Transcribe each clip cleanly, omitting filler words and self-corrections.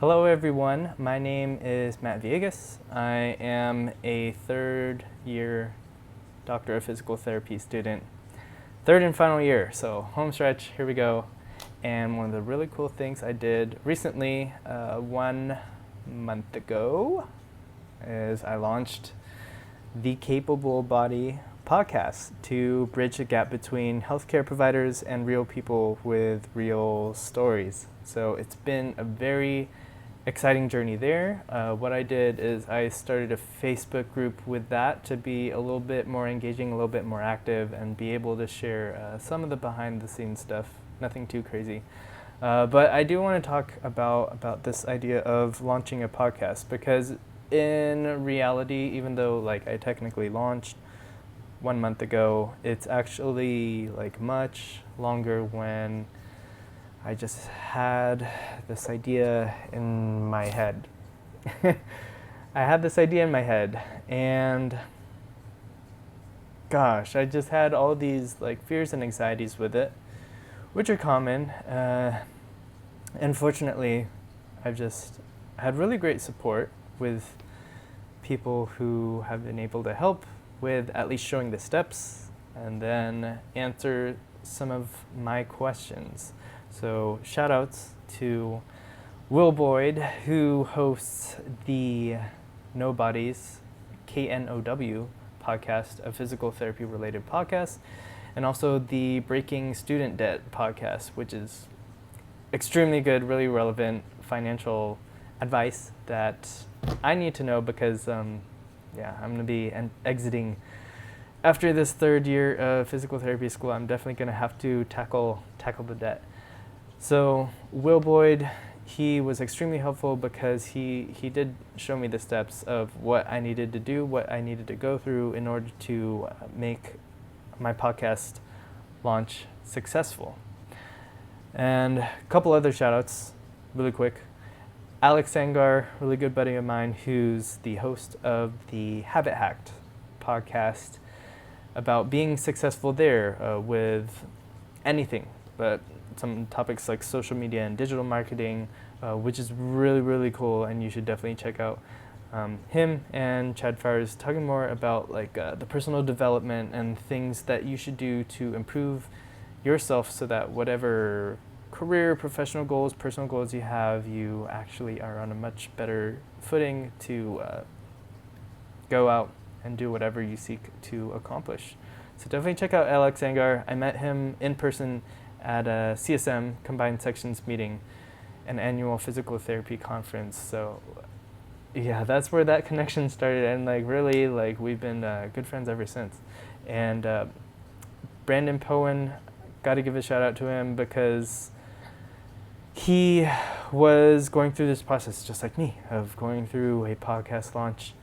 Hello everyone, my name is Matt Villegas. I am a third year Doctor of Physical Therapy student. Third and final year, so home stretch, here we go. And one of the really cool things I did recently, 1 month ago, is I launched the Capable Body podcast to bridge the gap between healthcare providers and real people with real stories. So it's been a very exciting journey there. What I did is I started a Facebook group with that to be a little bit more engaging, a little bit more active, and be able to share some of the behind the scenes stuff, nothing too crazy. But I do want to talk about this idea of launching a podcast, because in reality, even though I technically launched 1 month ago, it's actually much longer when I just had this idea in my head. I had this idea in my head, and gosh, I just had all these fears and anxieties with it, which are common. Unfortunately, I've just had really great support with people who have been able to help with at least showing the steps and then answer some of my questions. So shout outs to Will Boyd, who hosts the No Bodies, KNOW podcast, a physical therapy related podcast, and also the Breaking Student Debt podcast, which is extremely good, really relevant financial advice that I need to know because I'm going to be exiting after this third year of physical therapy school. I'm definitely going to have to tackle the debt. So Will Boyd, he was extremely helpful because he did show me the steps of what I needed to do, what I needed to go through in order to make my podcast launch successful. And a couple other shout outs really quick. Alex Sangar, really good buddy of mine, who's the host of the Habit Hacked podcast, about being successful there with anything, but some topics like social media and digital marketing, which is really, really cool, and you should definitely check out him and Chad Fowers talking more about the personal development and things that you should do to improve yourself so that whatever career, professional goals, personal goals you have, you actually are on a much better footing to go out and do whatever you seek to accomplish. So definitely check out Alex Sangar. I met him in person at a CSM, Combined Sections meeting, an annual physical therapy conference. So yeah, that's where that connection started, and really we've been good friends ever since. And Brandon Powen, got to give a shout out to him because he was going through this process just like me, of going through a podcast launch.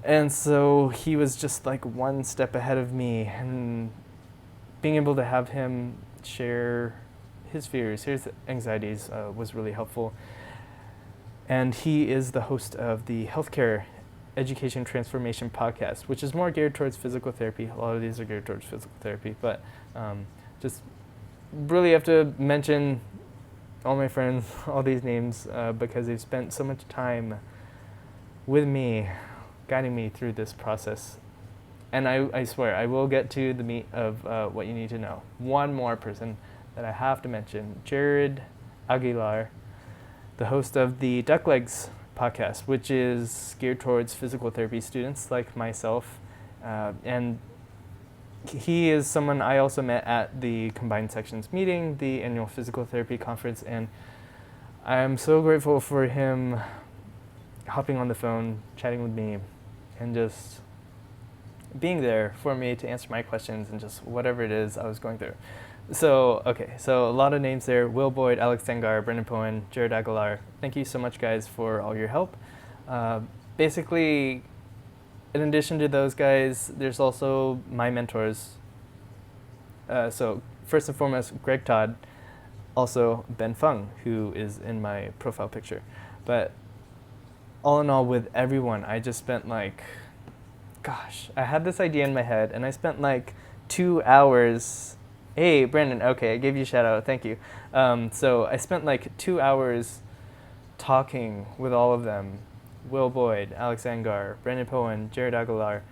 And so he was just one step ahead of me, and being able to have him share his fears, his anxieties was really helpful. And he is the host of the Healthcare Education Transformation podcast, which is more geared towards physical therapy. A lot of these are geared towards physical therapy, but just really have to mention all my friends, all these names, because they've spent so much time with me, guiding me through this process. And I swear, I will get to the meat of what you need to know. One more person that I have to mention, Jared Aguilar, the host of the Duck Legs podcast, which is geared towards physical therapy students like myself. And he is someone I also met at the Combined Sections meeting, the annual physical therapy conference, and I'm so grateful for him hopping on the phone, chatting with me, and just being there for me to answer my questions and just whatever it is I was going through. So a lot of names there: Will Boyd, Alex Sangar, Brendan Powen, Jared Aguilar. Thank you so much, guys, for all your help. Basically, in addition to those guys, there's also my mentors. So first and foremost, Greg Todd, also Ben Fung, who is in my profile picture. But all in all, with everyone, I just spent I had this idea in my head, and I spent 2 hours. Hey, Brandon, okay, I gave you a shout out, thank you. So I spent 2 hours talking with all of them, Will Boyd, Alex Angar, Brandon Poen, Jared Aguilar,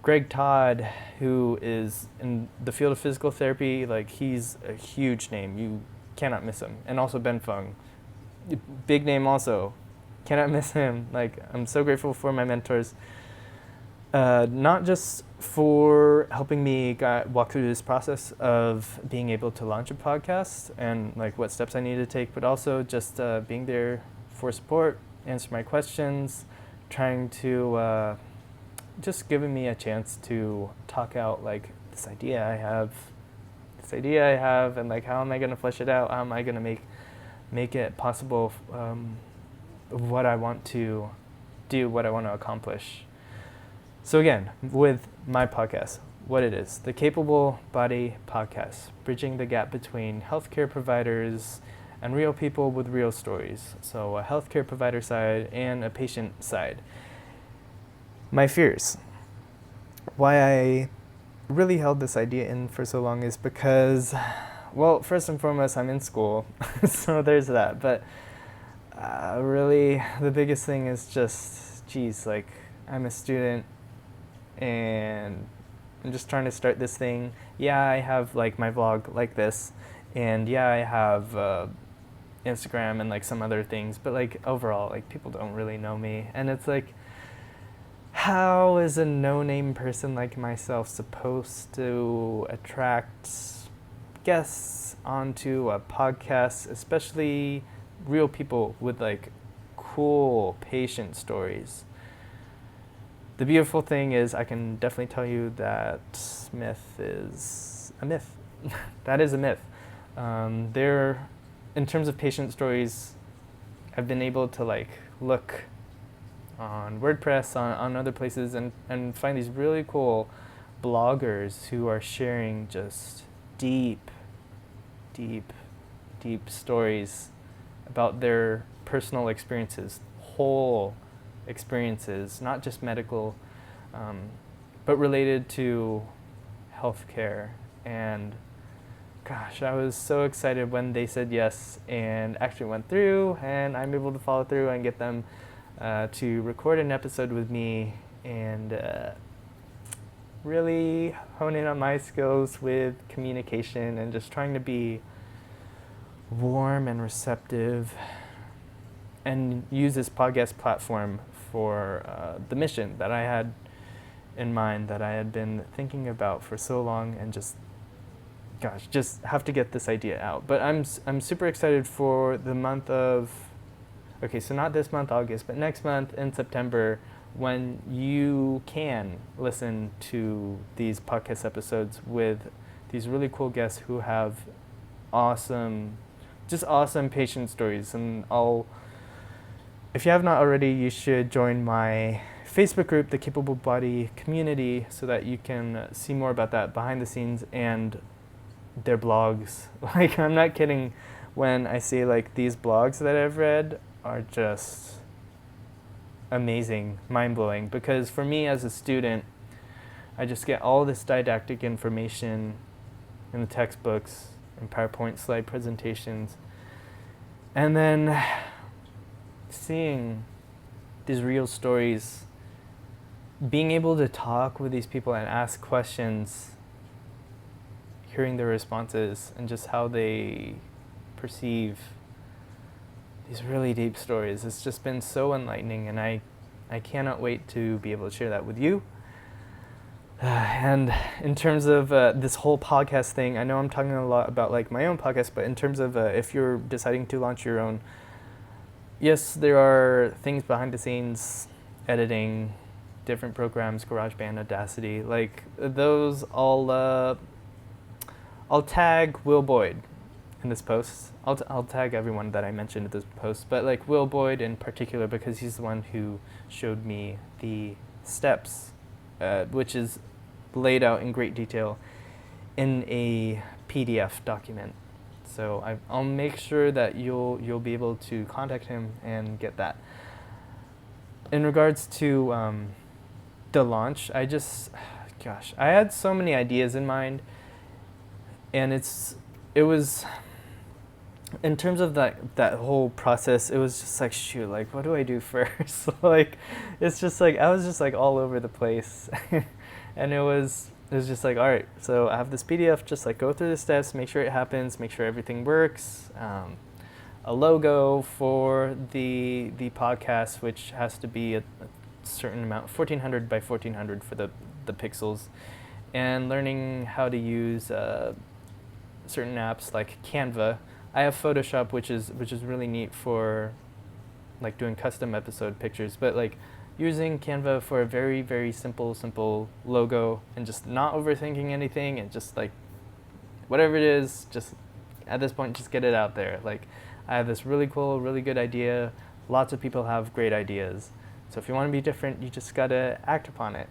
Greg Todd, who is in the field of physical therapy, like he's a huge name. You cannot miss him. And also Ben Fung, big name also. Cannot miss him. Like, I'm so grateful for my mentors. Not just for helping me walk through this process of being able to launch a podcast and like what steps I need to take, but also just being there for support, answer my questions, trying to just giving me a chance to talk out like this idea I have, and like how am I going to flesh it out? How am I going to make it possible? What I want to do, what I want to accomplish. So again, with my podcast, what it is, the Capable Body Podcast, bridging the gap between healthcare providers and real people with real stories. So a healthcare provider side and a patient side. My fears. Why I really held this idea in for so long is because, well, first and foremost, I'm in school, so there's that. But really, the biggest thing is just, geez, like, I'm a student, and I'm just trying to start this thing. Yeah, I have like my vlog like this, and yeah, I have Instagram and like some other things, but like overall, like people don't really know me, and it's like, how is a no-name person like myself supposed to attract guests onto a podcast, especially real people with like cool patient stories? The beautiful thing is I can definitely tell you that myth is a myth. That is a myth. There, in terms of patient stories, I've been able to like look on Wordpress, on other places, and find these really cool bloggers who are sharing just deep stories about their personal experiences, whole experiences, not just medical, but related to healthcare. And gosh, I was so excited when they said yes and actually went through, and I'm able to follow through and get them to record an episode with me and really hone in on my skills with communication and just trying to be warm and receptive and use this podcast platform for the mission that I had in mind, that I had been thinking about for so long, and just have to get this idea out. But I'm super excited for the month of, okay, so not this month, August, but next month in September, when you can listen to these podcast episodes with these really cool guests who have awesome patient stories. And if you have not already, you should join my Facebook group, the Capable Body Community, so that you can see more about that behind the scenes and their blogs. Like, I'm not kidding when I say like these blogs that I've read are just amazing, mind-blowing, because for me as a student, I just get all this didactic information in the textbooks and PowerPoint slide presentations, and then seeing these real stories, being able to talk with these people and ask questions, hearing their responses and just how they perceive these really deep stories. It's just been so enlightening, and I cannot wait to be able to share that with you. And in terms of this whole podcast thing, I know I'm talking a lot about like my own podcast, but in terms of if you're deciding to launch your own, yes, there are things behind the scenes, editing, different programs, GarageBand, Audacity, like those I'll tag Will Boyd in this post. I'll tag everyone that I mentioned in this post, but like Will Boyd in particular, because he's the one who showed me the steps, which is laid out in great detail in a PDF document. So I'll make sure that you'll be able to contact him and get that. In regards to the launch, I had so many ideas in mind, and it was in terms of that whole process, it was just like, shoot, like what do I do first? Like it's just like I was just like all over the place. And it was just like, all right, so I have this PDF, just like go through the steps, make sure it happens, make sure everything works. A logo for the podcast, which has to be a certain amount, 1400 by 1400 for the pixels, and learning how to use certain apps like Canva. I have Photoshop, which is really neat for like doing custom episode pictures, but like using Canva for a very, very simple logo, and just not overthinking anything, and just like whatever it is, just at this point just get it out there. Like I have this really cool, really good idea. Lots of people have great ideas. So if you want to be different, you just gotta act upon it.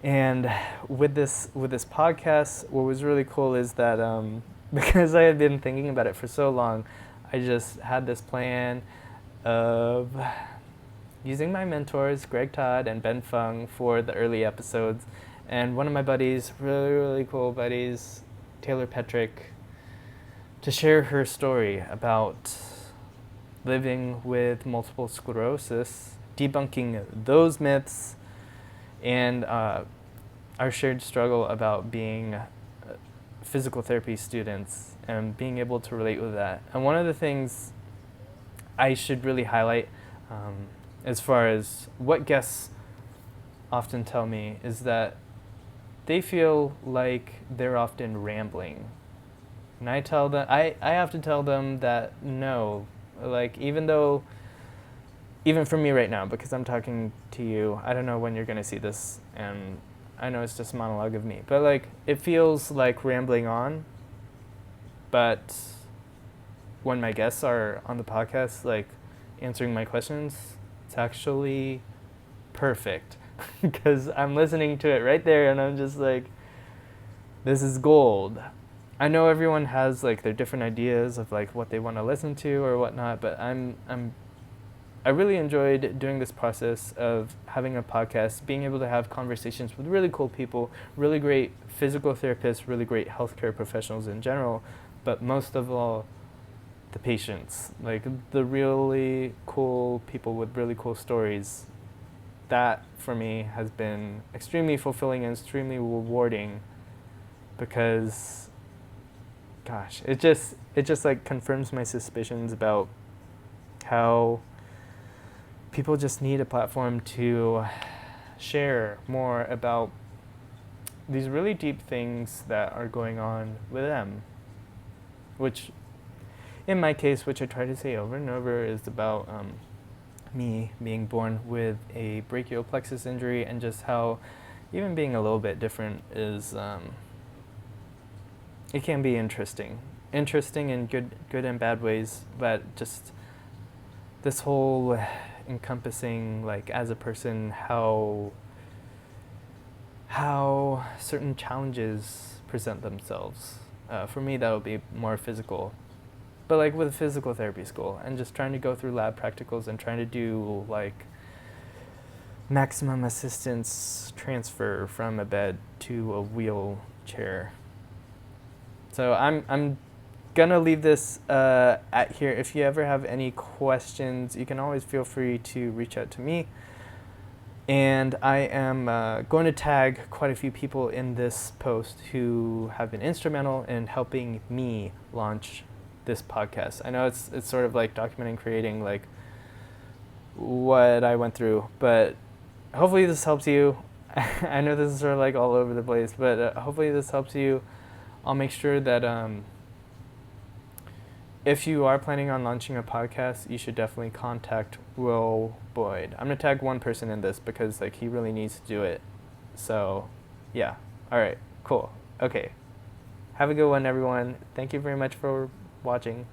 And with this podcast, what was really cool is that because I had been thinking about it for so long, I just had this plan of using my mentors, Greg Todd and Ben Fung, for the early episodes. And one of my buddies, really, really cool buddies, Taylor Petrick, to share her story about living with multiple sclerosis, debunking those myths, and our shared struggle about being physical therapy students and being able to relate with that. And one of the things I should really highlight, as far as what guests often tell me, is that they feel like they're often rambling. And I tell them, I have to tell them that no, like even for me right now, because I'm talking to you, I don't know when you're going to see this, and I know it's just a monologue of me, but like it feels like rambling on. But when my guests are on the podcast, like answering my questions, it's actually perfect because I'm listening to it right there, and I'm just like, this is gold. I know everyone has like their different ideas of like what they want to listen to or whatnot, but I really enjoyed doing this process of having a podcast, being able to have conversations with really cool people, really great physical therapists, really great healthcare professionals in general, but most of all, the patients, like the really cool people with really cool stories. That for me has been extremely fulfilling and extremely rewarding, because gosh, it just like confirms my suspicions about how people just need a platform to share more about these really deep things that are going on with them, which in my case, which I try to say over and over, is about me being born with a brachial plexus injury, and just how even being a little bit different is it can be interesting in good and bad ways, but just this whole encompassing, like as a person, how certain challenges present themselves. For me, that would be more physical, but like with physical therapy school, and just trying to go through lab practicals and trying to do like maximum assistance transfer from a bed to a wheelchair. So I'm gonna leave this at here. If you ever have any questions, you can always feel free to reach out to me. And I am going to tag quite a few people in this post who have been instrumental in helping me launch this podcast. I know it's sort of like documenting, creating like what I went through, but hopefully this helps you. I know this is sort of like all over the place, but hopefully this helps you. I'll make sure that if you are planning on launching a podcast, you should definitely contact Will Boyd. I'm going to tag one person in this because like he really needs to do it. So, yeah. All right. Cool. Okay. Have a good one, everyone. Thank you very much for watching.